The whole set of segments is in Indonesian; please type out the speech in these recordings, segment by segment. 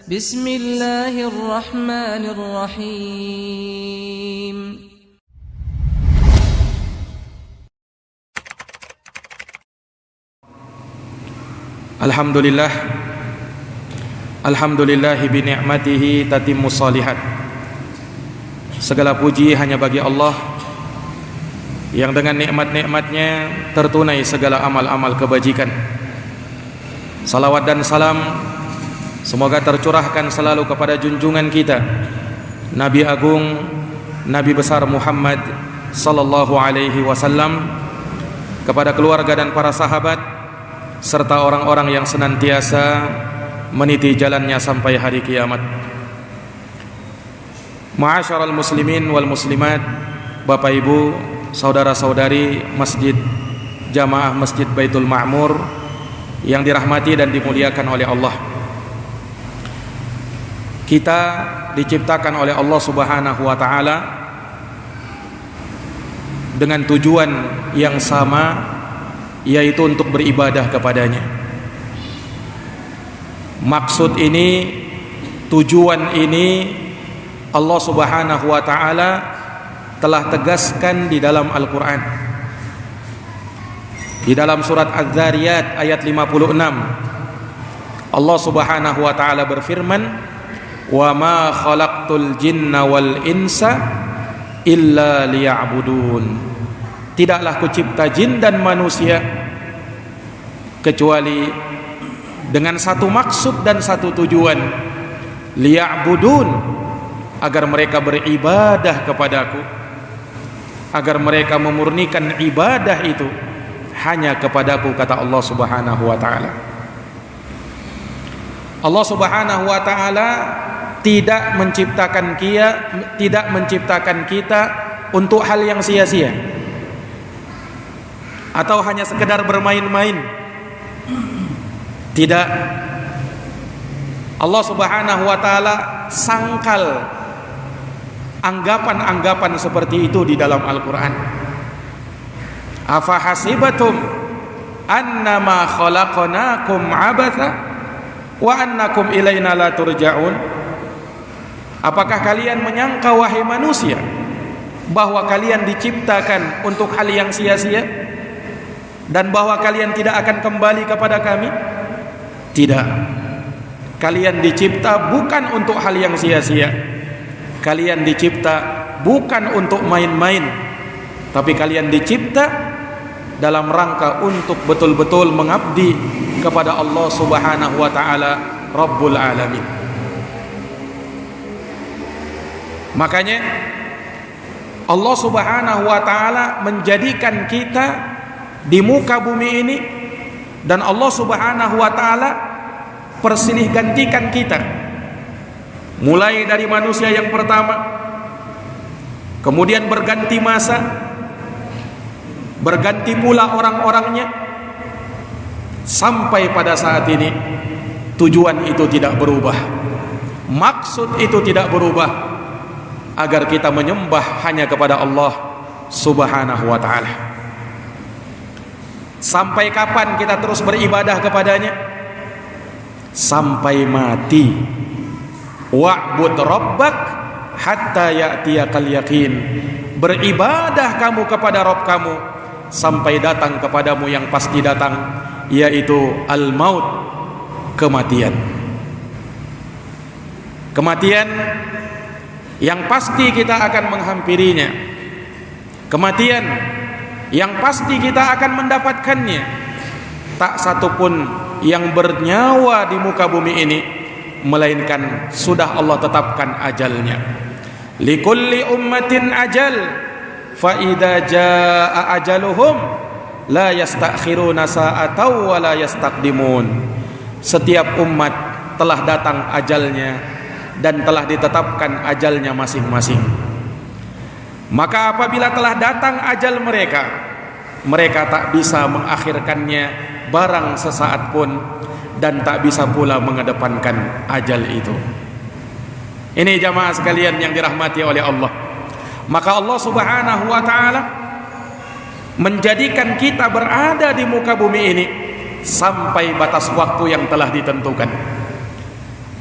Bismillahirrahmanirrahim. Alhamdulillah, alhamdulillahi bi ni'matihi tatimmus shalihat. Segala puji hanya bagi Allah yang dengan nikmat-nikmatnya tertunai segala amal-amal kebajikan. Salawat dan salam semoga tercurahkan selalu kepada junjungan kita Nabi Agung, Nabi besar Muhammad sallallahu alaihi wasallam, kepada keluarga dan para sahabat serta orang-orang yang senantiasa meniti jalannya sampai hari kiamat. Ma'asyiral muslimin wal muslimat, Bapak Ibu, saudara-saudari Masjid Jamaah Masjid Baitul Ma'mur yang dirahmati dan dimuliakan oleh Allah. Kita diciptakan oleh Allah Subhanahu wa taala dengan tujuan yang sama, yaitu untuk beribadah kepadanya. Maksud ini, tujuan ini Allah Subhanahu wa taala telah tegaskan di dalam Al-Qur'an. Di dalam surat Az-Zariyat ayat 56, Allah Subhanahu wa taala berfirman, "Wa ma khalaqtul jinna wal insa illa liya'budun." Tidaklah kucipta jin dan manusia kecuali dengan satu maksud dan satu tujuan, liya'budun, agar mereka beribadah kepadaku, agar mereka memurnikan ibadah itu hanya kepadaku, kata Allah Subhanahu wa taala. Allah Subhanahu wa taala tidak menciptakan kita untuk hal yang sia-sia atau hanya sekedar bermain-main. Tidak. Allah Subhanahu wa taala sangkal anggapan-anggapan seperti itu di dalam Al-Qur'an. Afa hasibatum annama khalaqnakum abatha wa annakum ilaina la turja'un. Apakah kalian menyangka, wahai manusia, bahwa kalian diciptakan untuk hal yang sia-sia dan bahwa kalian tidak akan kembali kepada kami? Tidak. Kalian dicipta bukan untuk hal yang sia-sia. Kalian dicipta bukan untuk main-main, tapi kalian dicipta dalam rangka untuk betul-betul mengabdi kepada Allah Subhanahu wa taala, Rabbul Alamin. Makanya Allah Subhanahu wa taala menjadikan kita di muka bumi ini, dan Allah Subhanahu wa taala persilih gantikan kita, mulai dari manusia yang pertama, kemudian berganti masa, berganti pula orang-orangnya, sampai pada saat ini tujuan itu tidak berubah, maksud itu tidak berubah, agar kita menyembah hanya kepada Allah Subhanahu wa taala. Sampai kapan kita terus beribadah kepadanya? Sampai mati. Wa'bud rabbak hatta ya'tiyakal yaqin. Beribadah kamu kepada Rabb kamu sampai datang kepadamu yang pasti datang, yaitu al-maut, kematian. Kematian yang pasti kita akan menghampirinya. Kematian yang pasti kita akan mendapatkannya. Tak satupun yang bernyawa di muka bumi ini melainkan sudah Allah tetapkan ajalnya. Likulli ummatin ajal, fa idza jaa ajaluhum la yastakhiruna sa'atan wa la yastaqdimun. Setiap umat telah datang ajalnya dan telah ditetapkan ajalnya masing-masing. Maka apabila telah datang ajal mereka, mereka tak bisa mengakhirkannya barang sesaat pun, dan tak bisa pula mengedepankan ajal itu. Ini jamaah sekalian yang dirahmati oleh Allah. Maka Allah Subhanahu wa taala menjadikan kita berada di muka bumi ini sampai batas waktu yang telah ditentukan.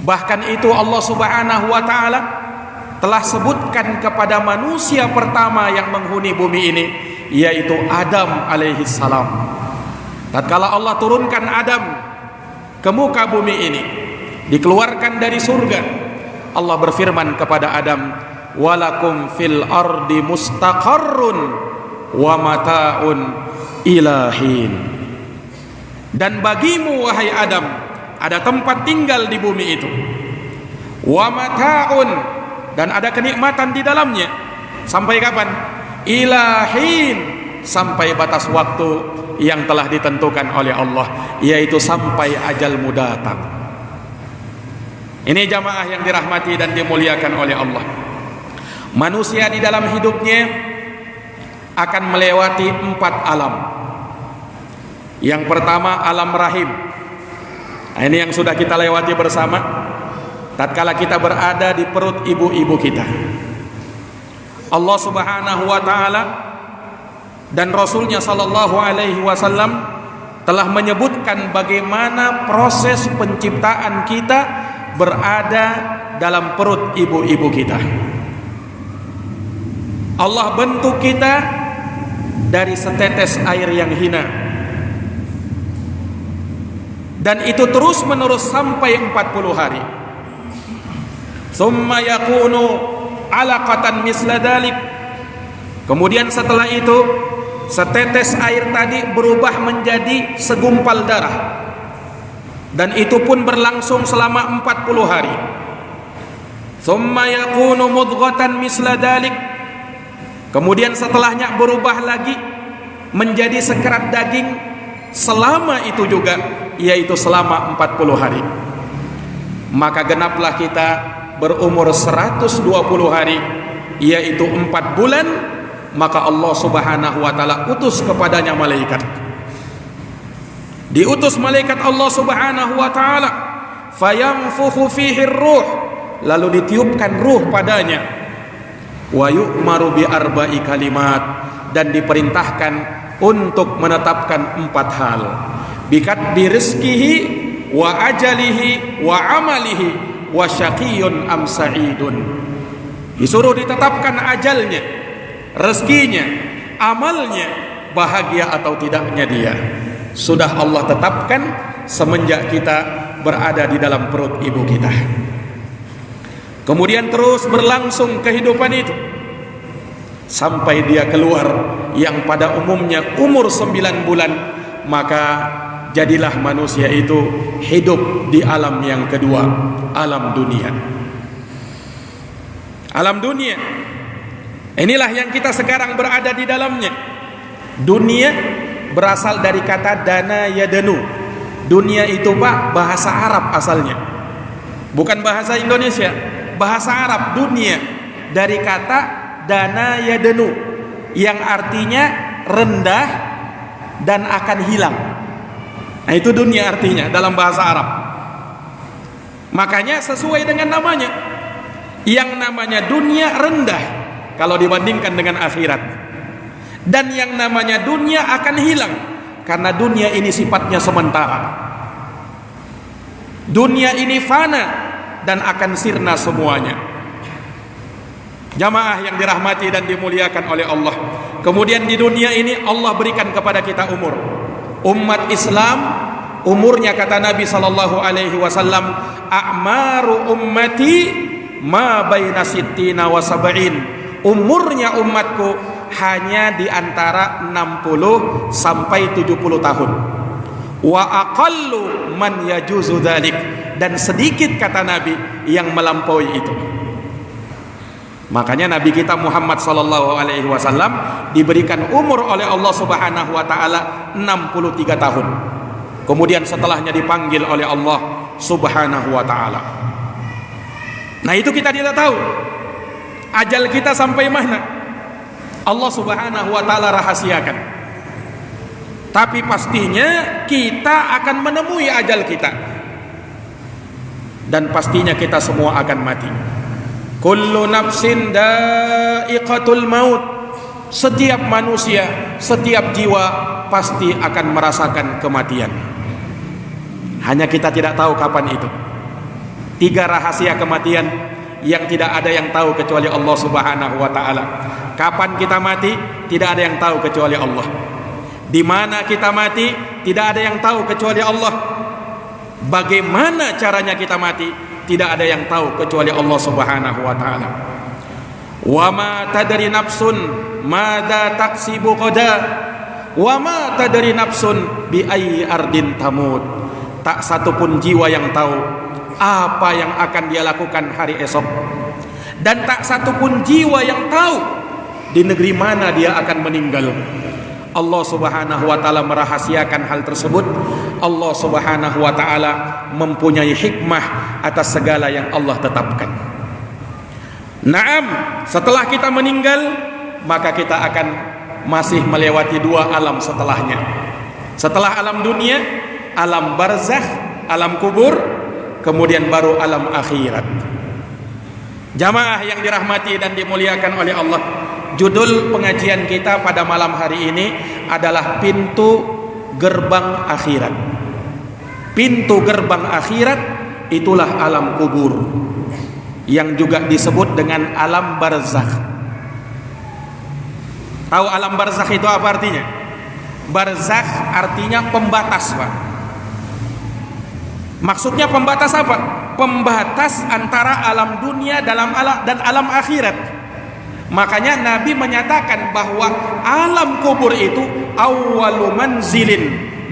Bahkan itu Allah Subhanahu wa taala telah sebutkan kepada manusia pertama yang menghuni bumi ini, yaitu Adam alaihi salam. Tatkala Allah turunkan Adam ke muka bumi ini, dikeluarkan dari surga, Allah berfirman kepada Adam, walakum fil ardi mustaqarrun wa mata'un ilahin. Dan bagimu wahai Adam ada tempat tinggal di bumi itu, wa mata'un, dan ada kenikmatan di dalamnya. Sampai kapan? Ilahin, sampai batas waktu yang telah ditentukan oleh Allah, yaitu sampai ajalmu datang. Ini jamaah yang dirahmati dan dimuliakan oleh Allah. Manusia di dalam hidupnya akan melewati 4 alam. Yang pertama alam rahim. Nah, ini yang sudah kita lewati bersama tatkala kita berada di perut ibu-ibu kita. Allah Subhanahu wa taala dan Rasulnya sallallahu alaihi wasallam telah menyebutkan bagaimana proses penciptaan kita berada dalam perut ibu-ibu kita. Allah bentuk kita dari setetes air yang hina, dan itu terus menerus sampai 40 hari. Tsumma yakunu alaqatan misla dalik. Kemudian setelah itu setetes air tadi berubah menjadi segumpal darah, dan itu pun berlangsung selama 40 hari. Tsumma yakunu mudghatan misla dalik. Kemudian setelahnya berubah lagi menjadi sekerat daging, selama itu juga, yaitu selama 40 hari. Maka genaplah kita berumur 120 hari, yaitu 4 bulan. Maka Allah Subhanahu wa taala utus kepadanya malaikat. Diutus malaikat Allah Subhanahu wa taala, fayanfukhu fihi ruh, lalu ditiupkan ruh padanya. Wa yu'maru bi arba'i kalimat, dan diperintahkan untuk menetapkan 4 hal. Bikadri rizkihi wa ajalihi wa amalihi wa syaqiyun am sa'idun. Disuruh ditetapkan ajalnya, rezekinya, amalnya, bahagia atau tidaknya dia. Sudah Allah tetapkan semenjak kita berada di dalam perut ibu kita. Kemudian terus berlangsung kehidupan itu sampai dia keluar, yang pada umumnya umur 9 bulan. Maka jadilah manusia itu hidup di alam yang kedua, alam dunia. Alam dunia, inilah yang kita sekarang berada di dalamnya. Dunia berasal dari kata dana yadanu. Dunia itu Pak, bahasa Arab asalnya, bukan bahasa Indonesia. Bahasa Arab dunia dari kata dana yadanu, yang artinya rendah dan akan hilang. Nah, itu dunia artinya dalam bahasa Arab. Makanya sesuai dengan namanya, yang namanya dunia rendah kalau dibandingkan dengan akhirat, dan yang namanya dunia akan hilang karena dunia ini sifatnya sementara. Dunia ini fana dan akan sirna semuanya. Jamaah yang dirahmati dan dimuliakan oleh Allah. Kemudian di dunia ini Allah berikan kepada kita umur. Umat Islam umurnya, kata Nabi sallallahu alaihi wasallam, a'maru ummati ma baina sittina wa sab'in. Umurnya umatku hanya di antara 60 sampai 70 tahun. Wa aqallu man yajuzu dzalik, dan sedikit, kata Nabi, yang melampaui itu. Makanya Nabi kita Muhammad sallallahu alaihi wasallam diberikan umur oleh Allah Subhanahu wa taala 63 tahun. Kemudian setelahnya dipanggil oleh Allah Subhanahu wa taala. Nah, itu kita tidak tahu ajal kita sampai mana. Allah Subhanahu wa taala rahasiakan. Tapi pastinya kita akan menemui ajal kita, dan pastinya kita semua akan mati. Kullu nafsin dha'iqatul maut. Setiap manusia, setiap jiwa pasti akan merasakan kematian. Hanya kita tidak tahu kapan itu. 3 rahasia kematian yang tidak ada yang tahu kecuali Allah Subhanahu wa taala. Kapan kita mati? Tidak ada yang tahu kecuali Allah. Di mana kita mati? Tidak ada yang tahu kecuali Allah. Bagaimana caranya kita mati? Tidak ada yang tahu kecuali Allah Subhanahu wa taala. Wa ma tadri nafsun madza taksibu qada wa ma tadri nafsun bi ayyi ardin tamut. Tak satu pun jiwa yang tahu apa yang akan dia lakukan hari esok, dan tak satu pun jiwa yang tahu di negeri mana dia akan meninggal. Allah Subhanahu wa taala merahasiakan hal tersebut. Allah Subhanahu wa taala mempunyai hikmah atas segala yang Allah tetapkan. Naam, setelah kita meninggal, maka kita akan masih melewati 2 alam setelahnya. Setelah alam dunia, alam barzakh, alam kubur, kemudian baru alam akhirat. Jamaah yang dirahmati dan dimuliakan oleh Allah, judul pengajian kita pada malam hari ini adalah pintu gerbang akhirat. Pintu gerbang akhirat itulah alam kubur, yang juga disebut dengan alam barzakh. Tahu alam barzakh itu apa artinya? Barzakh artinya pembatas, Pak. Maksudnya pembatas apa? Pembatas antara alam dunia dan alam akhirat. Makanya Nabi menyatakan bahwa alam kubur itu awwalu manzilin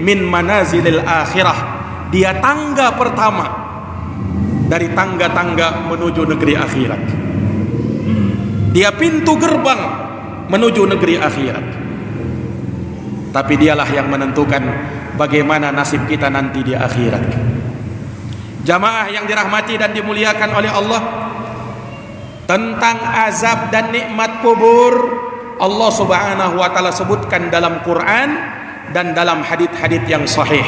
min manazilil akhirah. Dia tangga pertama dari tangga-tangga menuju negeri akhirat. Dia pintu gerbang menuju negeri akhirat. Tapi dialah yang menentukan bagaimana nasib kita nanti di akhirat. Jamaah yang dirahmati dan dimuliakan oleh Allah, tentang azab dan nikmat kubur Allah Subhanahu wa taala sebutkan dalam Quran dan dalam hadits-hadits yang sahih.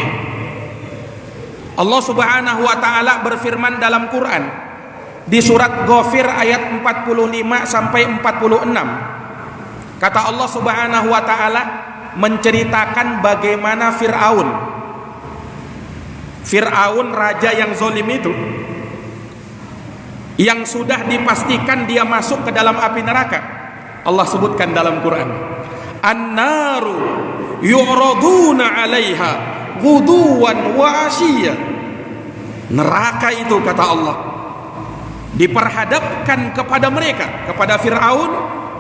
Allah Subhanahu wa taala berfirman dalam Quran di surat Ghafir ayat 45 sampai 46. Kata Allah Subhanahu wa taala menceritakan bagaimana Fir'aun raja yang zalim itu, yang sudah dipastikan dia masuk ke dalam api neraka. Allah sebutkan dalam Quran, an-naru yu'raduna 'alaiha ghuduwan wa 'ashiyya. Neraka itu, kata Allah, diperhadapkan kepada mereka, kepada Fir'aun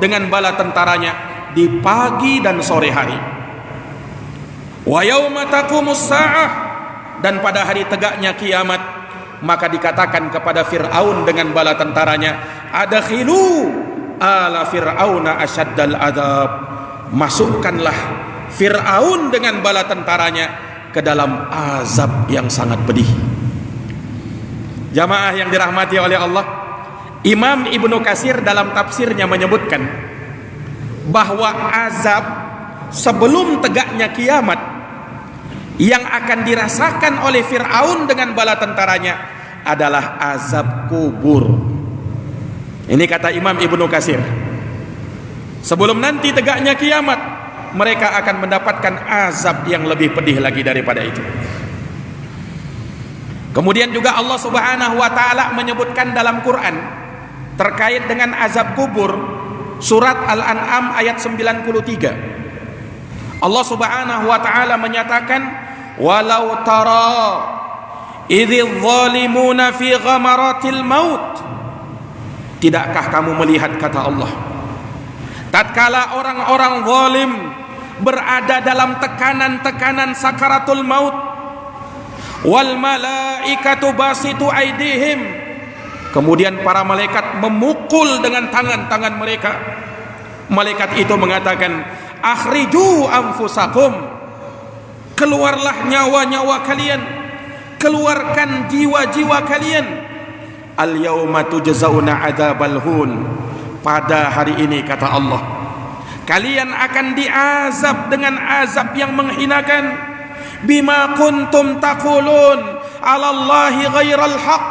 dengan bala tentaranya di pagi dan sore hari. Wa yauma taqumus sa'ah, dan pada hari tegaknya kiamat, maka dikatakan kepada Fir'aun dengan bala tentaranya, adkhilu ala fir'auna asyaddal adab. Masukkanlah Fir'aun dengan bala tentaranya ke dalam azab yang sangat pedih. Jamaah yang dirahmati oleh Allah, Imam Ibnu Katsir dalam tafsirnya menyebutkan bahwa azab sebelum tegaknya kiamat yang akan dirasakan oleh Fir'aun dengan bala tentaranya adalah azab kubur. Ini kata Imam Ibnu Katsir. Sebelum nanti tegaknya kiamat, mereka akan mendapatkan azab yang lebih pedih lagi daripada itu. Kemudian juga Allah Subhanahu wa taala menyebutkan dalam Quran terkait dengan azab kubur, surat Al-An'am ayat 93. Allah Subhanahu wa taala menyatakan, walau tara idzil zalimuna fi ghamaratil maut. Tidakkah kamu melihat, kata Allah, tatkala orang-orang zalim berada dalam tekanan-tekanan sakaratul maut, wal malaikatu basitu aidihim, kemudian para malaikat memukul dengan tangan-tangan mereka. Malaikat itu mengatakan, akhriju anfusakum, keluarlah nyawa-nyawa kalian, keluarkan jiwa-jiwa kalian. Al yauma tujzauna adzabal hun, pada hari ini, kata Allah, kalian akan diazab dengan azab yang menghinakan. Bima kuntum taqulun 'alallahi ghairal haq,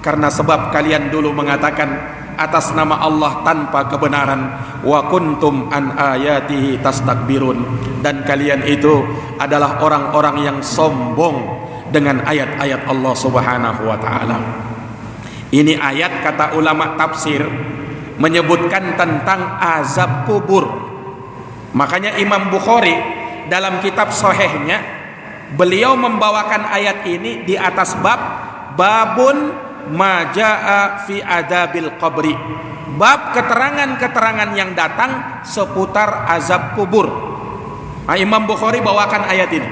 karena sebab kalian dulu mengatakan atas nama Allah tanpa kebenaran. Wa kuntum an ayatihi tastakbirun, dan kalian itu adalah orang-orang yang sombong dengan ayat-ayat Allah Subhanahu wa taala. Ini ayat kata ulama tafsir menyebutkan tentang azab kubur. Makanya Imam Bukhari dalam kitab Sahihnya beliau membawakan ayat ini di atas babun majaa fi adabil qabri, bab keterangan-keterangan yang datang seputar azab kubur. Nah, Imam Bukhari bawakan ayat ini.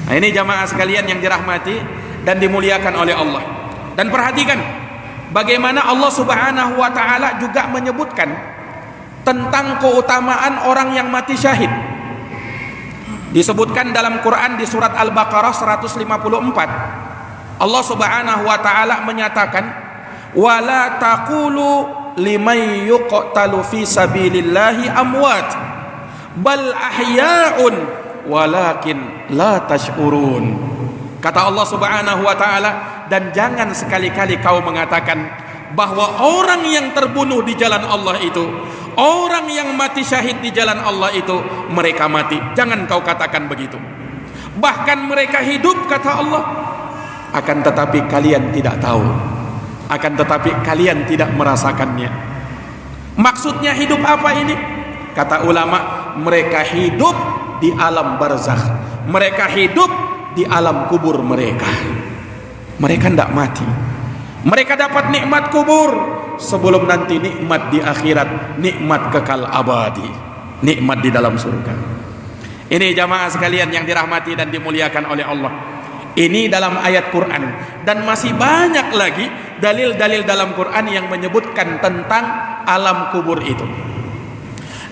Nah, ini jamaah sekalian yang dirahmati dan dimuliakan oleh Allah. Dan perhatikan bagaimana Allah Subhanahu wa taala juga menyebutkan tentang keutamaan orang yang mati syahid. Disebutkan dalam Quran di surat Al-Baqarah 154. Allah Subhanahu wa taala menyatakan, "Wala taqulu liman yuqtalu fi sabilillahi amwat bal ahya'un walakin la tash'urun." Kata Allah Subhanahu wa taala, dan jangan sekali-kali kau mengatakan bahwa orang yang terbunuh di jalan Allah itu, orang yang mati syahid di jalan Allah itu, mereka mati. Jangan kau katakan begitu. Bahkan mereka hidup, kata Allah, akan tetapi kalian tidak tahu, akan tetapi kalian tidak merasakannya. Maksudnya hidup apa ini? Kata ulama, mereka hidup di alam barzakh, mereka hidup di alam kubur mereka. Mereka tidak mati. Mereka dapat nikmat kubur sebelum nanti nikmat di akhirat, nikmat kekal abadi, nikmat di dalam surga. Ini jamaah sekalian yang dirahmati dan dimuliakan oleh Allah. Ini dalam ayat Quran, dan masih banyak lagi dalil-dalil dalam Quran yang menyebutkan tentang alam kubur itu.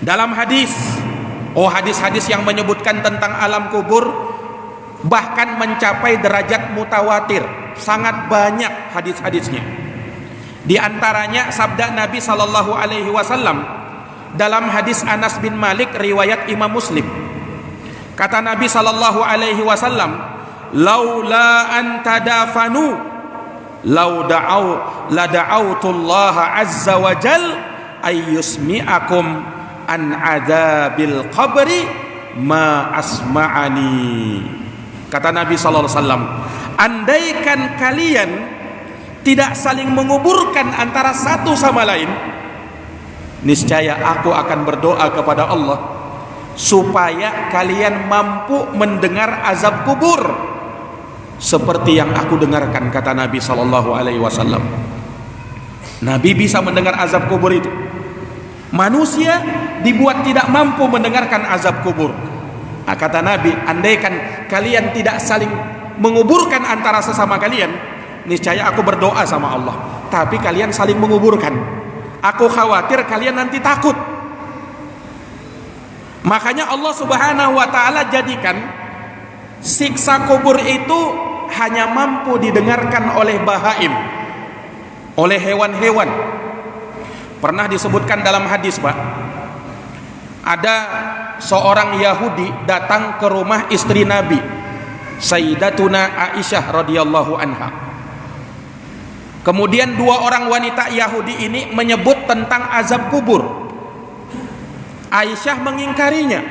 Dalam hadis-hadis yang menyebutkan tentang alam kubur bahkan mencapai derajat mutawatir, sangat banyak hadis-hadisnya. Di antaranya sabda Nabi sallallahu alaihi wasallam dalam hadis Anas bin Malik riwayat Imam Muslim. Kata Nabi sallallahu alaihi wasallam, "Laula an tadafanu la da'autullaha azza wa jal ayyusmi'akum an adabil qabri ma asma'ani." Kata Nabi sallallahu alaihi wasallam, andaikan kalian tidak saling menguburkan antara satu sama lain, niscaya aku akan berdoa kepada Allah supaya kalian mampu mendengar azab kubur seperti yang aku dengarkan, kata Nabi sallallahu alaihi wasallam. Nabi bisa mendengar azab kubur itu. Manusia dibuat tidak mampu mendengarkan azab kubur. Nah, kata Nabi, andaikan kalian tidak saling menguburkan antara sesama kalian, niscaya aku berdoa sama Allah, tapi kalian saling menguburkan. Aku khawatir kalian nanti takut. Makanya Allah Subhanahu wa taala jadikan siksa kubur itu hanya mampu didengarkan oleh bahaim, oleh hewan-hewan. Pernah disebutkan dalam hadis, Pak, ada seorang Yahudi datang ke rumah istri Nabi, Sayyidatuna Aisyah radhiyallahu anha. Kemudian dua orang wanita Yahudi ini menyebut tentang azab kubur. Aisyah mengingkarinya.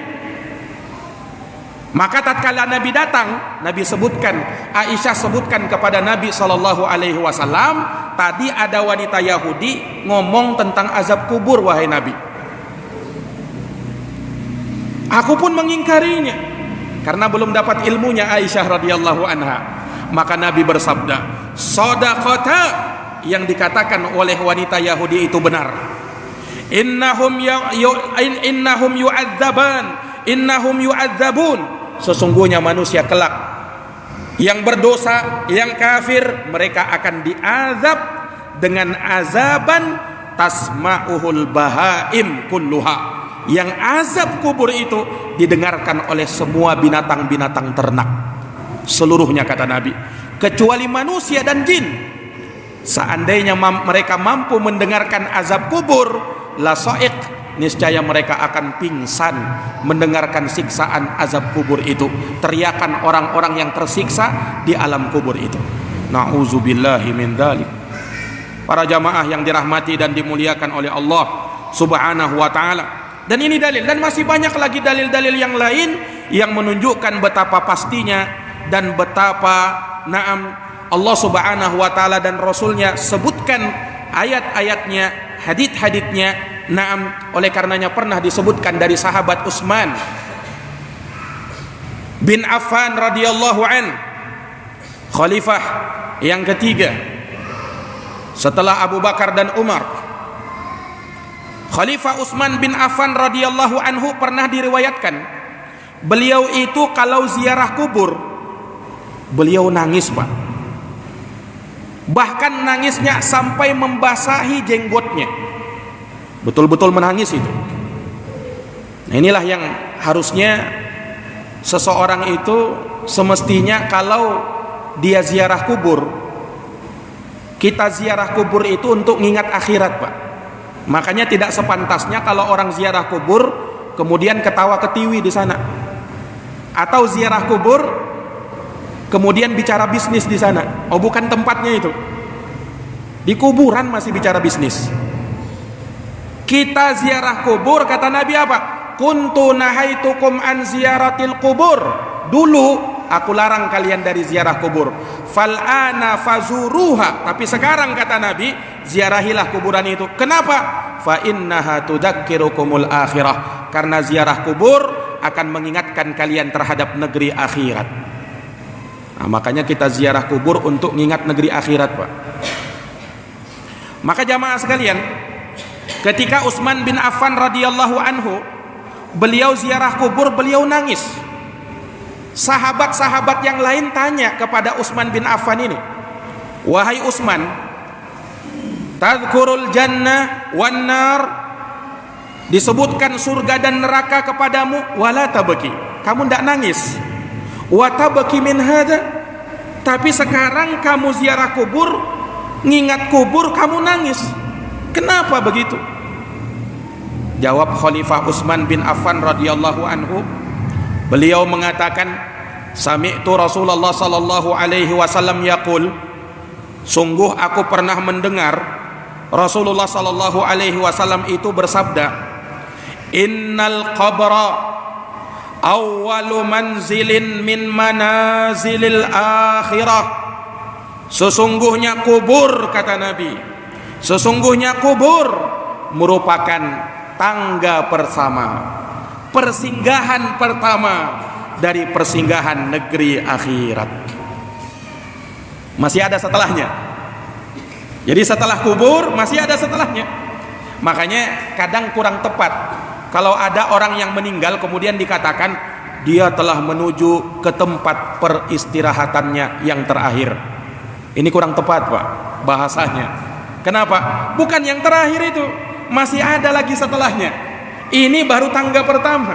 Maka tatkala Nabi datang, Nabi sebutkan, Aisyah sebutkan kepada Nabi sallallahu alaihi wasallam, tadi ada wanita Yahudi ngomong tentang azab kubur, wahai Nabi. Aku pun mengingkarinya karena belum dapat ilmunya Aisyah radhiyallahu anha. Maka Nabi bersabda, "Shadaqata," yang dikatakan oleh wanita Yahudi itu benar. Innahum yu'adzabun. Sesungguhnya manusia kelak yang berdosa, yang kafir, mereka akan diazab dengan azaban tasma'uhul bahaim kulluha. Yang azab kubur itu didengarkan oleh semua binatang-binatang ternak seluruhnya, kata Nabi, kecuali manusia dan jin. Seandainya mereka mampu mendengarkan azab kubur, la sa'iq, niscaya mereka akan pingsan mendengarkan siksaan azab kubur itu, teriakan orang-orang yang tersiksa di alam kubur itu. Na'udzubillahi min dzalik. Para jamaah yang dirahmati dan dimuliakan oleh Allah Subhanahu wa taala. Dan ini dalil, dan masih banyak lagi dalil-dalil yang lain yang menunjukkan betapa pastinya dan betapa Allah Subhanahu wa taala dan Rasulnya sebutkan ayat-ayatnya, hadits-haditsnya. Naam, oleh karenanya pernah disebutkan dari sahabat Utsman bin Affan radhiyallahu an, khalifah yang ketiga setelah Abu Bakar dan Umar. Khalifah Utsman bin Affan radhiyallahu anhu pernah diriwayatkan, beliau itu kalau ziarah kubur beliau nangis, Pak. Bahkan nangisnya sampai membasahi jenggotnya. Betul-betul menangis itu. Nah, inilah yang harusnya seseorang itu semestinya kalau dia ziarah kubur, kita ziarah kubur itu untuk mengingat akhirat, Pak. Makanya tidak sepantasnya kalau orang ziarah kubur kemudian ketawa ketiwi di sana, atau ziarah kubur kemudian bicara bisnis di sana. Oh, bukan tempatnya itu. Di kuburan masih bicara bisnis. Kita ziarah kubur, kata Nabi apa? Kuntu nahaitukum an ziyaratil kubur. Dulu aku larang kalian dari ziarah kubur. Fal ana fazuruha. Tapi sekarang kata Nabi, ziarahilah kuburan itu. Kenapa? Fa innaha tudzakirukumul akhirah. Karena ziarah kubur akan mengingatkan kalian terhadap negeri akhirat. Nah, makanya kita ziarah kubur untuk mengingat negeri akhirat, Pak. Maka jamaah sekalian, ketika Utsman bin Affan radhiyallahu anhu beliau ziarah kubur, beliau nangis. Sahabat-sahabat yang lain tanya kepada Utsman bin Affan ini, wahai Utsman, tadhkurul jannah wan nar, disebutkan surga dan neraka kepadamu, wala tabki, kamu tidak nangis. Wa tabki min hada, tapi sekarang kamu ziarah kubur, ngingat kubur, kamu nangis. Kenapa begitu? Jawab Khalifah Utsman bin Affan radhiyallahu anhu, beliau mengatakan, sami'tu Rasulullah sallallahu alaihi wasallam yaqul, sungguh aku pernah mendengar Rasulullah sallallahu alaihi wasallam itu bersabda, innal qabra awwalu manzilin min manazilil akhirah. Sesungguhnya kubur, kata Nabi, sesungguhnya kubur merupakan tangga pertama, persinggahan pertama dari persinggahan negeri akhirat. Masih ada setelahnya. Jadi setelah kubur masih ada setelahnya. Makanya kadang kurang tepat kalau ada orang yang meninggal kemudian dikatakan dia telah menuju ke tempat peristirahatannya yang terakhir. Ini kurang tepat, Pak, bahasanya. Kenapa? Bukan yang terakhir itu, masih ada lagi setelahnya. Ini baru tangga pertama.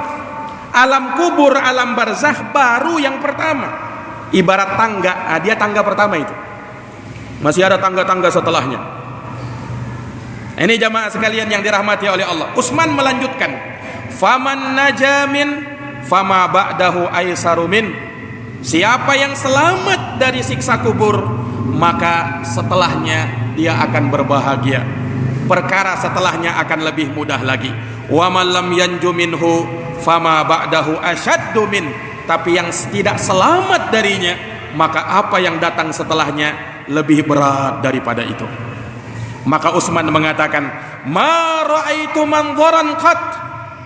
Alam kubur, alam barzakh baru yang pertama. Ibarat tangga, dia tangga pertama itu. Masih ada tangga-tangga setelahnya. Ini jamaah sekalian yang dirahmati oleh Allah. Utsman melanjutkan, faman najamin fama ba'dahu aisarumin. Siapa yang selamat dari siksa kubur, maka setelahnya dia akan berbahagia. Perkara setelahnya akan lebih mudah lagi. Wa man lam yanju minhu fama ba'dahu asyaddu min. Tapi yang tidak selamat darinya, maka apa yang datang setelahnya lebih berat daripada itu. Maka Utsman mengatakan, ma ra'aitu manzaran qat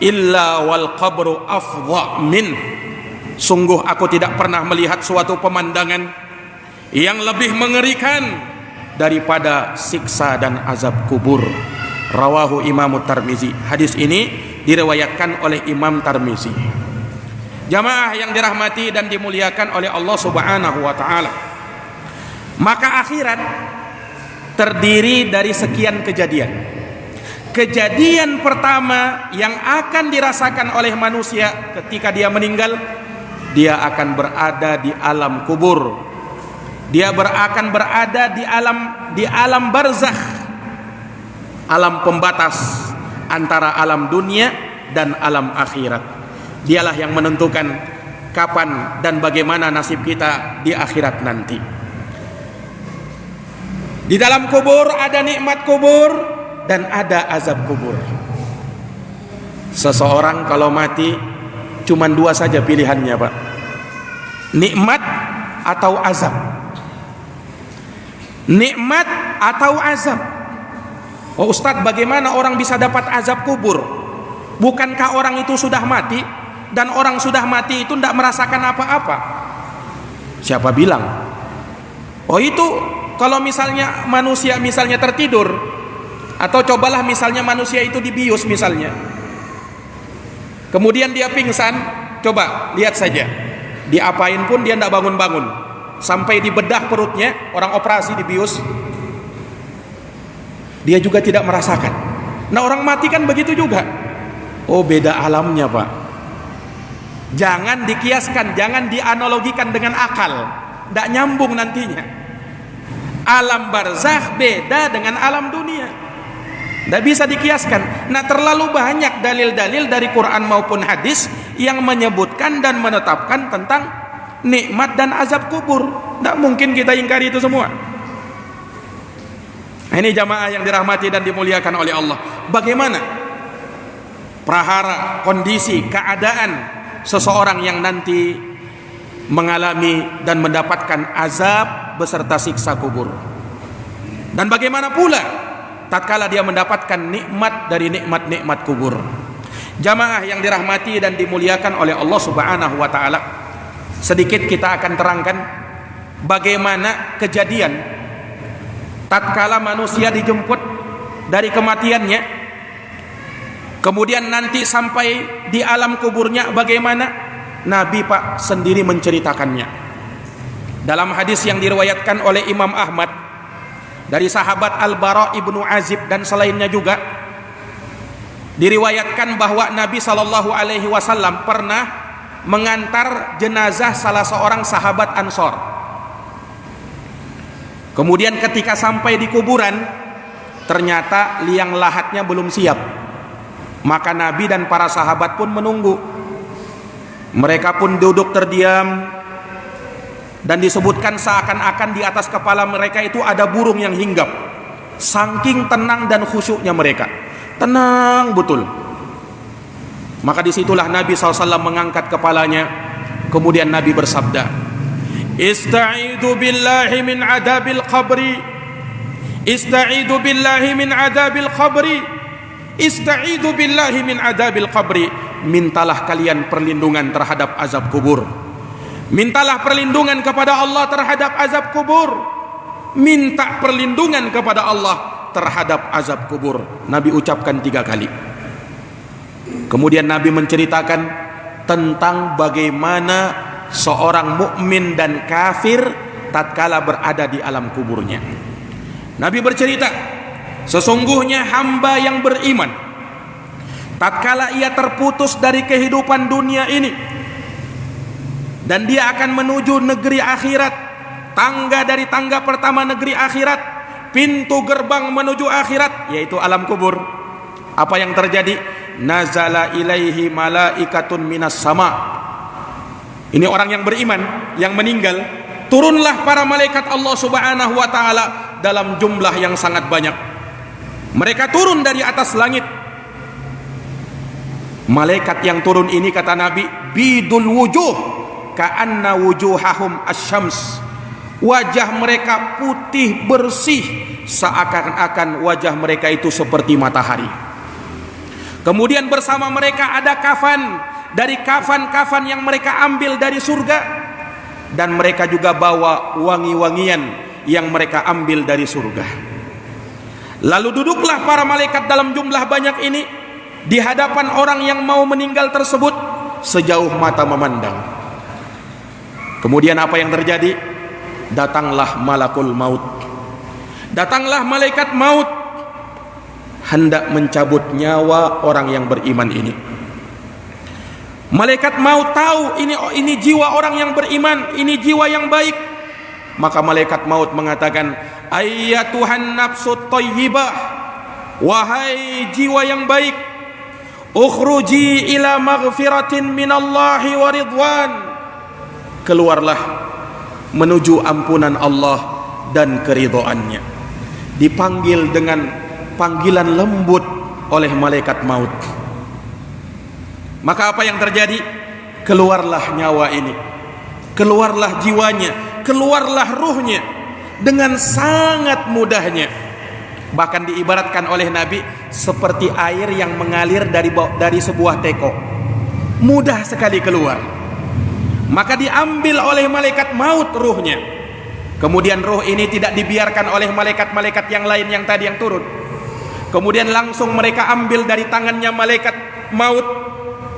illa wal qabru afdha min. Sungguh aku tidak pernah melihat suatu pemandangan yang lebih mengerikan daripada siksa dan azab kubur. Rawahu Imam Tirmizi. Hadis ini diriwayatkan oleh Imam Tirmizi. Jamaah yang dirahmati dan dimuliakan oleh Allah Subhanahu wa taala. Maka akhirat terdiri dari sekian kejadian. Kejadian pertama yang akan dirasakan oleh manusia ketika dia meninggal, dia akan berada di alam kubur. Dia akan berada di alam barzakh, alam pembatas antara alam dunia dan alam akhirat. Dialah yang menentukan kapan dan bagaimana nasib kita di akhirat nanti. Di dalam kubur ada nikmat kubur dan ada azab kubur. Seseorang kalau mati cuma dua saja pilihannya, Pak. Nikmat atau azab. nikmat atau azab. Oh Ustadz, bagaimana orang bisa dapat azab kubur? Bukankah orang itu sudah mati? Dan orang sudah mati itu tidak merasakan apa-apa. Siapa bilang? Oh itu kalau misalnya manusia misalnya tertidur, atau cobalah misalnya manusia itu dibius misalnya, kemudian dia pingsan, coba lihat saja, diapain pun dia tidak bangun-bangun, sampai dibedah perutnya, orang operasi dibius, dia juga tidak merasakan. Nah orang mati kan begitu juga. Oh beda alamnya Pak. Jangan dikiaskan, jangan dianalogikan dengan akal, tidak nyambung nantinya. Alam barzakh beda dengan alam dunia, tidak bisa dikiaskan. Nah terlalu banyak dalil-dalil dari Quran maupun hadis yang menyebutkan dan menetapkan tentang nikmat dan azab kubur. Tidak mungkin kita ingkari itu semua. Ini jamaah yang dirahmati dan dimuliakan oleh Allah. Bagaimana prahara, kondisi, keadaan seseorang yang nanti mengalami dan mendapatkan azab beserta siksa kubur, dan bagaimana pula tatkala dia mendapatkan nikmat dari nikmat-nikmat kubur. Jamaah yang dirahmati dan dimuliakan oleh Allah Subhanahu wa taala, sedikit kita akan terangkan bagaimana kejadian tatkala manusia dijemput dari kematiannya, kemudian nanti sampai di alam kuburnya bagaimana. Nabi Pak sendiri menceritakannya dalam hadis yang diriwayatkan oleh Imam Ahmad dari sahabat Al-Bara ibnu Azib dan selainnya juga. Diriwayatkan bahwa Nabi SAW pernah mengantar jenazah salah seorang sahabat Ansor. Kemudian ketika sampai di kuburan, ternyata liang lahatnya belum siap. Maka Nabi dan para sahabat pun menunggu. Mereka pun duduk terdiam, dan disebutkan seakan-akan di atas kepala mereka itu ada burung yang hinggap. Saking tenang dan khusyuknya mereka, tenang betul. Maka disitulah Nabi SAW mengangkat kepalanya, kemudian Nabi bersabda, Ista'idu billahi min adabil qabri, Ista'idu billahi min adabil qabri, Ista'idu billahi min adabil qabri. Mintalah kalian perlindungan terhadap azab kubur. Mintalah perlindungan kepada Allah terhadap azab kubur. Minta perlindungan kepada Allah terhadap azab kubur. Nabi ucapkan 3 kali. Kemudian Nabi menceritakan tentang bagaimana seorang mukmin dan kafir tatkala berada di alam kuburnya. Nabi bercerita, sesungguhnya hamba yang beriman tatkala ia terputus dari kehidupan dunia ini dan dia akan menuju negeri akhirat, tangga dari tangga pertama negeri akhirat, pintu gerbang menuju akhirat, yaitu alam kubur. Apa yang terjadi? Nazala ilaihi malaikatun minas sama. Ini orang yang beriman, yang meninggal, turunlah para malaikat Allah Subhanahu wa taala dalam jumlah yang sangat banyak. Mereka turun dari atas langit. Malaikat yang turun ini, kata Nabi, bidul wujuh ka'anna wujuhahum asyams. Wajah mereka putih bersih, seakan-akan wajah mereka itu seperti matahari. Kemudian bersama mereka ada kafan dari kafan-kafan yang mereka ambil dari surga, dan mereka juga bawa wangi-wangian yang mereka ambil dari surga. Lalu duduklah para malaikat dalam jumlah banyak ini di hadapan orang yang mau meninggal tersebut sejauh mata memandang. Kemudian apa yang terjadi? Datanglah malakul maut. Datanglah malaikat maut hendak mencabut nyawa orang yang beriman ini. Malaikat maut tahu ini jiwa orang yang beriman, ini jiwa yang baik. Maka malaikat maut mengatakan, ayyatuhan nafsut thayyibah, wahai jiwa yang baik, ukhruji ila maghfiratin minallahi wa ridwan. Keluarlah menuju ampunan Allah dan keridhaannya. Dipanggil dengan panggilan lembut oleh malaikat maut. Maka apa yang terjadi? Keluarlah nyawa ini, keluarlah jiwanya, keluarlah ruhnya. dengan sangat mudahnya. Bahkan diibaratkan oleh Nabi seperti air yang mengalir dari sebuah teko, mudah sekali keluar. Maka diambil oleh malaikat maut ruhnya. Kemudian ruh ini tidak dibiarkan oleh malaikat-malaikat yang lain yang tadi yang turun. Kemudian langsung mereka ambil dari tangannya malaikat maut,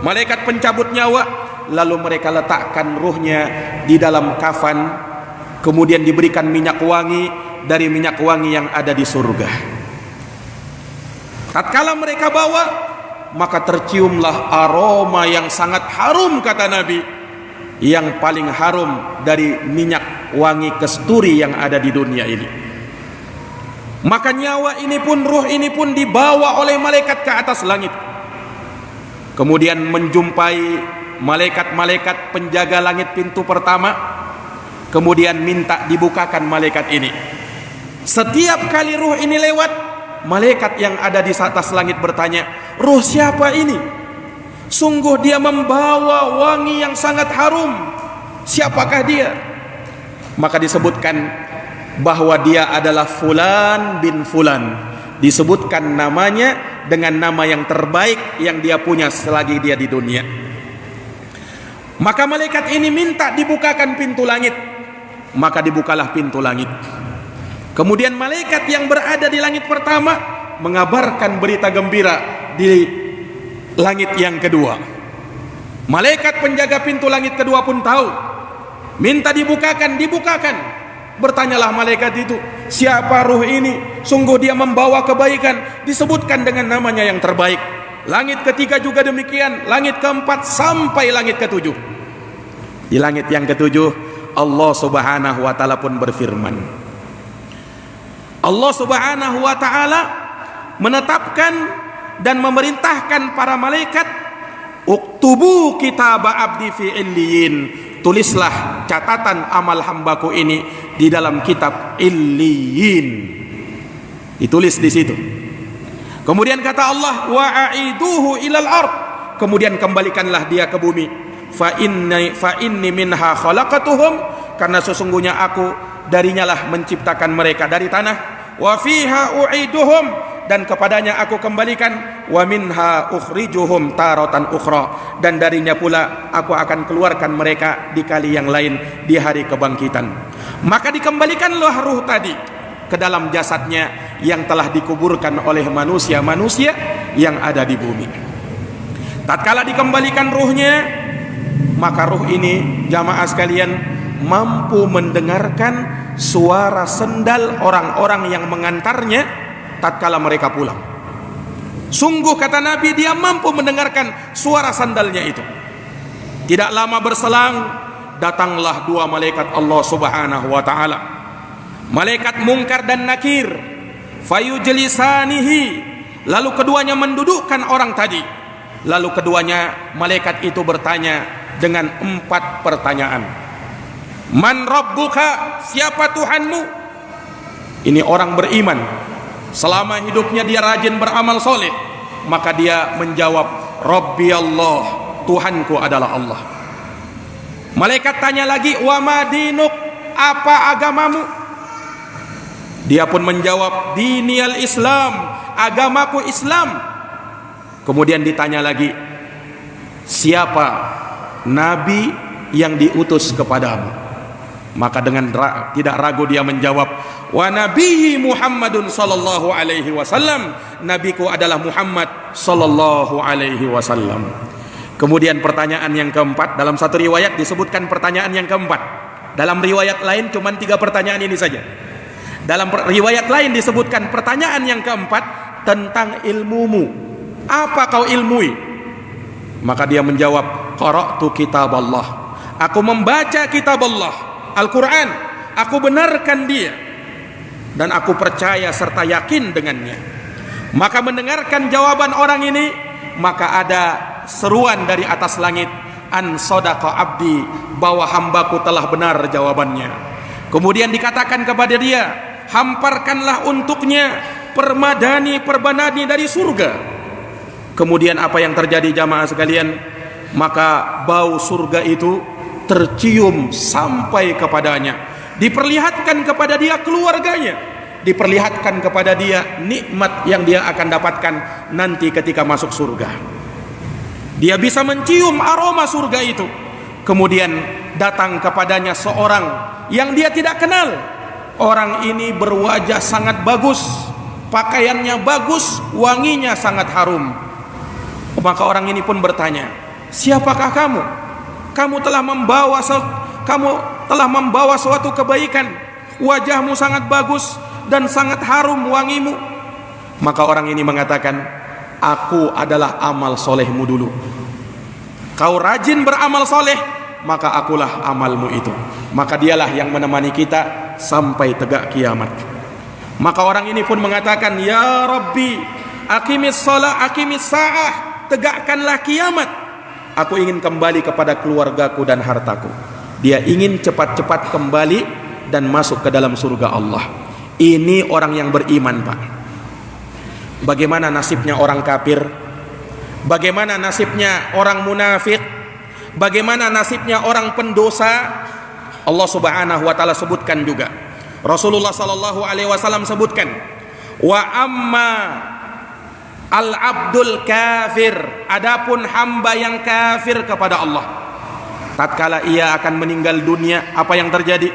malaikat pencabut nyawa, lalu mereka letakkan ruhnya di dalam kafan, kemudian diberikan minyak wangi dari minyak wangi yang ada di surga. Tatkala mereka bawa, maka terciumlah aroma yang sangat harum, kata Nabi, yang paling harum dari minyak wangi kasturi yang ada di dunia ini. Maka nyawa ini pun, ruh ini pun dibawa oleh malaikat ke atas langit, kemudian menjumpai malaikat-malaikat penjaga langit pintu pertama, kemudian minta dibukakan malaikat ini. Setiap kali ruh ini lewat, malaikat yang ada di atas langit bertanya, ruh siapa ini? Sungguh dia membawa wangi yang sangat harum, siapakah dia? Maka disebutkan bahwa dia adalah Fulan bin Fulan, disebutkan namanya dengan nama yang terbaik yang dia punya selagi dia di dunia. Maka malaikat ini minta dibukakan pintu langit, maka dibukalah pintu langit. Kemudian malaikat yang berada di langit pertama mengabarkan berita gembira di langit yang kedua. Malaikat penjaga pintu langit kedua pun tahu, minta dibukakan. Bertanyalah malaikat itu, siapa ruh ini? Sungguh dia membawa kebaikan, disebutkan dengan namanya yang terbaik. Langit ketiga juga demikian, langit keempat sampai langit ketujuh. Di langit yang ketujuh, Allah Subhanahu wa taala pun berfirman. Allah Subhanahu wa taala menetapkan dan memerintahkan para malaikat, uktubu kitab abdi fi illiyin, tulislah catatan amal hambaku ini di dalam kitab illiyin, ditulis di situ. Kemudian kata Allah, wa aiduhu ilal ard, kemudian kembalikanlah dia ke bumi. Fa inni minha khalaqatuhum, karena sesungguhnya aku darinya lah menciptakan mereka dari tanah. Wa fiha u'iduhum, dan kepadanya aku kembalikan. Wa minha ukhrijuhum taratan ukhra, dan darinya pula aku akan keluarkan mereka di kali yang lain di hari kebangkitan. Maka dikembalikanlah ruh tadi ke dalam jasadnya yang telah dikuburkan oleh manusia-manusia yang ada di bumi. Tatkala dikembalikan ruhnya, maka ruh ini, jamaah sekalian, mampu mendengarkan suara sendal orang-orang yang mengantarnya tatkala mereka pulang. Sungguh kata Nabi, dia mampu mendengarkan suara sandalnya itu. Tidak lama berselang, datanglah dua malaikat Allah Subhanahu wa taala, malaikat Munkar dan Nakir, fayujlisanihi, lalu keduanya mendudukkan orang tadi. Lalu keduanya malaikat itu bertanya dengan 4 pertanyaan. Man rabbuka, siapa Tuhanmu? Ini orang beriman, selama hidupnya dia rajin beramal soleh, maka dia menjawab, Rabbi Allah, Tuhanku adalah Allah. Malaikat tanya lagi, wa madinuk, apa agamamu? Dia pun menjawab, diniyal Islam, agamaku Islam. Kemudian ditanya lagi, siapa nabi yang diutus kepadamu? Maka dengan tidak ragu dia menjawab, wa nabiyyi Muhammadun sallallahu alaihi wasallam, nabiku adalah Muhammad sallallahu alaihi wasallam. Kemudian pertanyaan yang keempat, dalam satu riwayat disebutkan pertanyaan yang keempat, dalam riwayat lain cuma 3 pertanyaan ini saja. Dalam riwayat lain disebutkan pertanyaan yang keempat tentang ilmumu, apa kau ilmui? Maka dia menjawab, qara'tu kitab Allah, aku membaca kitab Allah, Al-Quran, aku benarkan dia dan aku percaya serta yakin dengannya. Maka mendengarkan jawaban orang ini, maka ada seruan dari atas langit, an sadaqa abdi, bahwa hambaku telah benar jawabannya. Kemudian dikatakan kepada dia, hamparkanlah untuknya permadani dari surga. Kemudian apa yang terjadi, jamaah sekalian? Maka bau surga itu tercium sampai kepadanya, diperlihatkan kepada dia keluarganya, diperlihatkan kepada dia nikmat yang dia akan dapatkan nanti ketika masuk surga. Dia bisa mencium aroma surga itu. Kemudian datang kepadanya seorang yang dia tidak kenal. Orang ini berwajah sangat bagus, pakaiannya bagus, wanginya sangat harum. Maka orang ini pun bertanya, siapakah kamu? Kamu telah membawa suatu kebaikan. Wajahmu sangat bagus dan sangat harum wangimu. Maka orang ini mengatakan, aku adalah amal solehmu dulu. Kau rajin beramal soleh, maka akulah amalmu itu. Maka dialah yang menemani kita sampai tegak kiamat. Maka orang ini pun mengatakan, ya Rabbi, aqimis shalah, aqimis sa'ah, tegakkanlah kiamat. Aku ingin kembali kepada keluargaku dan hartaku. Dia ingin cepat-cepat kembali dan masuk ke dalam surga Allah. Ini orang yang beriman, Pak. Bagaimana nasibnya orang kafir? Bagaimana nasibnya orang munafik? Bagaimana nasibnya orang pendosa? Allah Subhanahu wa taala sebutkan juga. Rasulullah sallallahu alaihi wasallam sebutkan, wa amma al-abdul kafir, adapun hamba yang kafir kepada Allah, tatkala ia akan meninggal dunia, apa yang terjadi?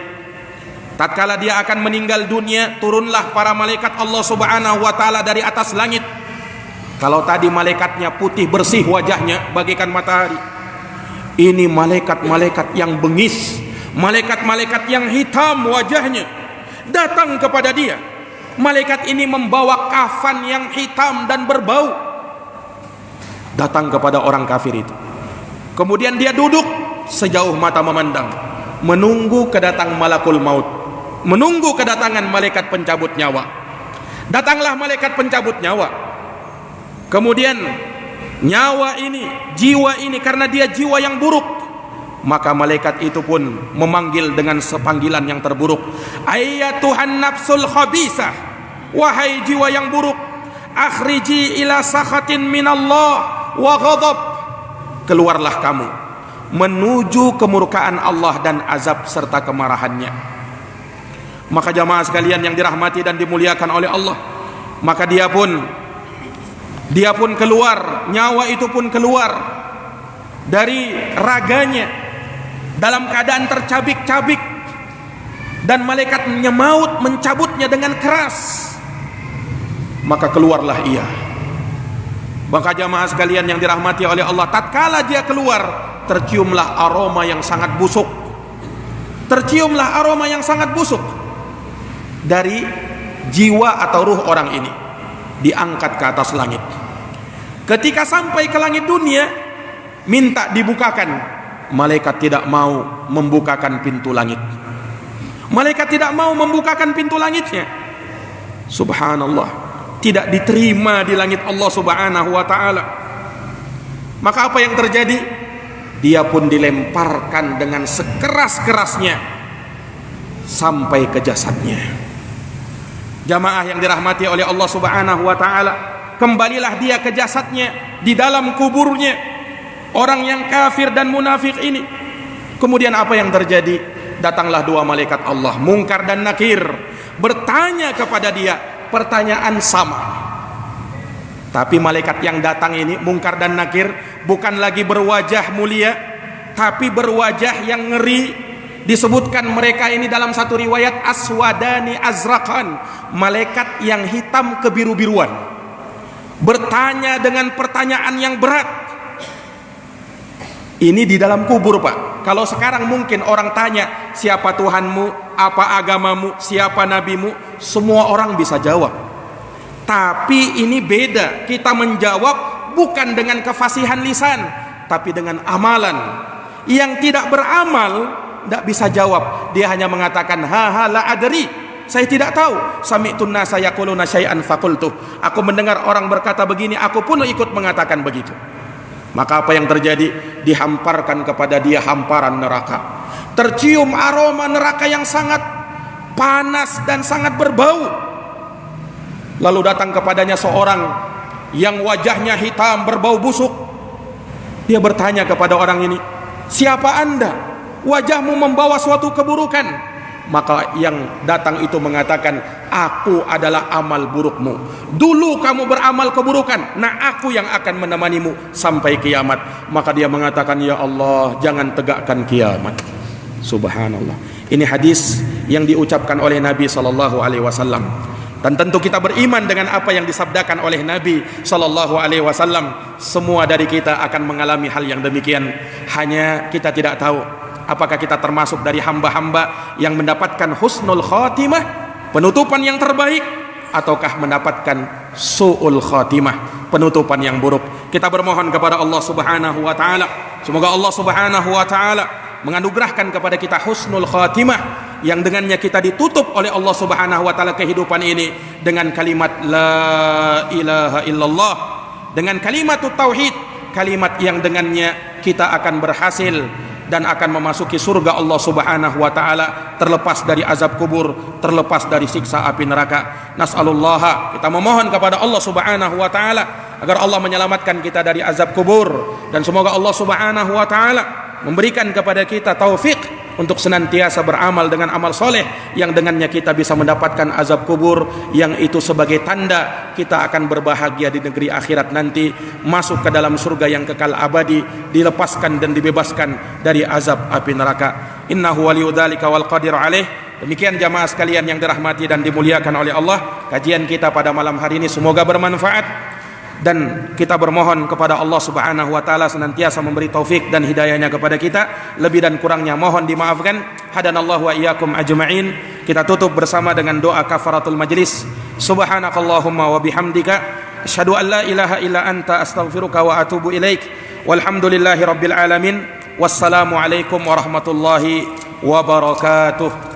Tatkala dia akan meninggal dunia, turunlah para malaikat Allah Subhanahu wa taala dari atas langit. Kalau tadi malaikatnya putih bersih wajahnya bagaikan matahari, ini malaikat-malaikat yang bengis, malaikat-malaikat yang hitam wajahnya datang kepada dia. Malaikat ini membawa kafan yang hitam dan berbau, datang kepada orang kafir itu. Kemudian dia duduk sejauh mata memandang, menunggu kedatangan malakul maut, menunggu kedatangan malaikat pencabut nyawa. Datanglah malaikat pencabut nyawa. Kemudian nyawa ini, jiwa ini, karena dia jiwa yang buruk, maka malaikat itu pun memanggil dengan sepanggilan yang terburuk, ayyatuhan nafsul khabisah, wahai jiwa yang buruk, akhriji ila sakhatin minallah wa ghadab, keluarlah kamu menuju kemurkaan Allah dan azab serta kemarahannya. Maka jamaah sekalian yang dirahmati dan dimuliakan oleh Allah, maka dia pun keluar, nyawa itu pun keluar dari raganya dalam keadaan tercabik-cabik, dan malaikat menyemaut mencabutnya dengan keras. Maka keluarlah ia. Maka jamaah sekalian yang dirahmati oleh Allah, tatkala dia keluar, terciumlah aroma yang sangat busuk. Terciumlah aroma yang sangat busuk dari jiwa atau ruh orang ini, diangkat ke atas langit. Ketika sampai ke langit dunia, minta dibukakan, malaikat tidak mau membukakan pintu langit. Malaikat tidak mau membukakan pintu langitnya. Subhanallah, tidak diterima di langit Allah Subhanahu wa taala. Maka apa yang terjadi? Dia pun dilemparkan dengan sekeras-kerasnya sampai ke jasadnya. Jamaah yang dirahmati oleh Allah Subhanahu wa taala, kembalilah dia ke jasadnya di dalam kuburnya, orang yang kafir dan munafik ini. Kemudian apa yang terjadi? Datanglah dua malaikat Allah, Munkar dan Nakir, bertanya kepada dia pertanyaan sama. Tapi malaikat yang datang ini, Munkar dan Nakir, bukan lagi berwajah mulia, tapi berwajah yang ngeri. Disebutkan mereka ini dalam satu riwayat aswadani azraqan, malaikat yang hitam kebiru-biruan, bertanya dengan pertanyaan yang berat. Ini di dalam kubur, Pak. Kalau sekarang mungkin orang tanya, siapa Tuhanmu, apa agamamu, siapa nabimu, semua orang bisa jawab. Tapi ini beda, kita menjawab bukan dengan kefasihan lisan, tapi dengan amalan. Yang tidak beramal tidak bisa jawab, dia hanya mengatakan ha la adri, saya tidak tahu. Sami'tun nasa yaquluna syai'an faqultu, aku mendengar orang berkata begini, aku pun ikut mengatakan begitu. Maka apa yang terjadi? Dihamparkan kepada dia hamparan neraka. Tercium aroma neraka yang sangat panas dan sangat berbau. Lalu datang kepadanya seorang yang wajahnya hitam berbau busuk. Dia bertanya kepada orang ini, siapa Anda? Wajahmu membawa suatu keburukan. maka yang datang itu mengatakan, aku adalah amal burukmu. Dulu kamu beramal keburukan, nah aku yang akan menemanimu sampai kiamat. Maka dia mengatakan, ya Allah, jangan tegakkan kiamat. Subhanallah. Ini hadis yang diucapkan oleh Nabi SAW. Dan tentu kita beriman dengan apa yang disabdakan oleh Nabi SAW. Semua dari kita akan mengalami hal yang demikian. Hanya kita tidak tahu apakah kita termasuk dari hamba-hamba yang mendapatkan husnul khatimah, penutupan yang terbaik, ataukah mendapatkan su'ul khatimah, penutupan yang buruk. Kita bermohon kepada Allah Subhanahu wa taala, semoga Allah Subhanahu wa taala menganugerahkan kepada kita husnul khatimah, yang dengannya kita ditutup oleh Allah Subhanahu wa taala kehidupan ini dengan kalimat la ilaha illallah, dengan kalimat tauhid, kalimat yang dengannya kita akan berhasil dan akan memasuki surga Allah Subhanahu wa taala, terlepas dari azab kubur, terlepas dari siksa api neraka. Nas'alullah, kita memohon kepada Allah Subhanahu wa taala agar Allah menyelamatkan kita dari azab kubur, dan semoga Allah Subhanahu wa taala memberikan kepada kita taufik untuk senantiasa beramal dengan amal soleh yang dengannya kita bisa mendapatkan azab kubur, yang itu sebagai tanda kita akan berbahagia di negeri akhirat nanti, masuk ke dalam surga yang kekal abadi, dilepaskan dan dibebaskan dari azab api neraka. Innahu waliyudzalika wal qadir alaih. Demikian jamaah sekalian yang dirahmati dan dimuliakan oleh Allah, kajian kita pada malam hari ini semoga bermanfaat, dan kita bermohon kepada Allah Subhanahu wa taala senantiasa memberi taufik dan hidayahnya kepada kita. Lebih dan kurangnya mohon dimaafkan. Hadanallahu wa iyyakum ajma'in. Kita tutup bersama dengan doa kafaratul majlis. Subhanakallahumma wa bihamdika asyhadu an la ilaha illa anta astaghfiruka wa atubu ilaik. Walhamdulillahi rabbil alamin. Wassalamu alaikum warahmatullahi wabarakatuh.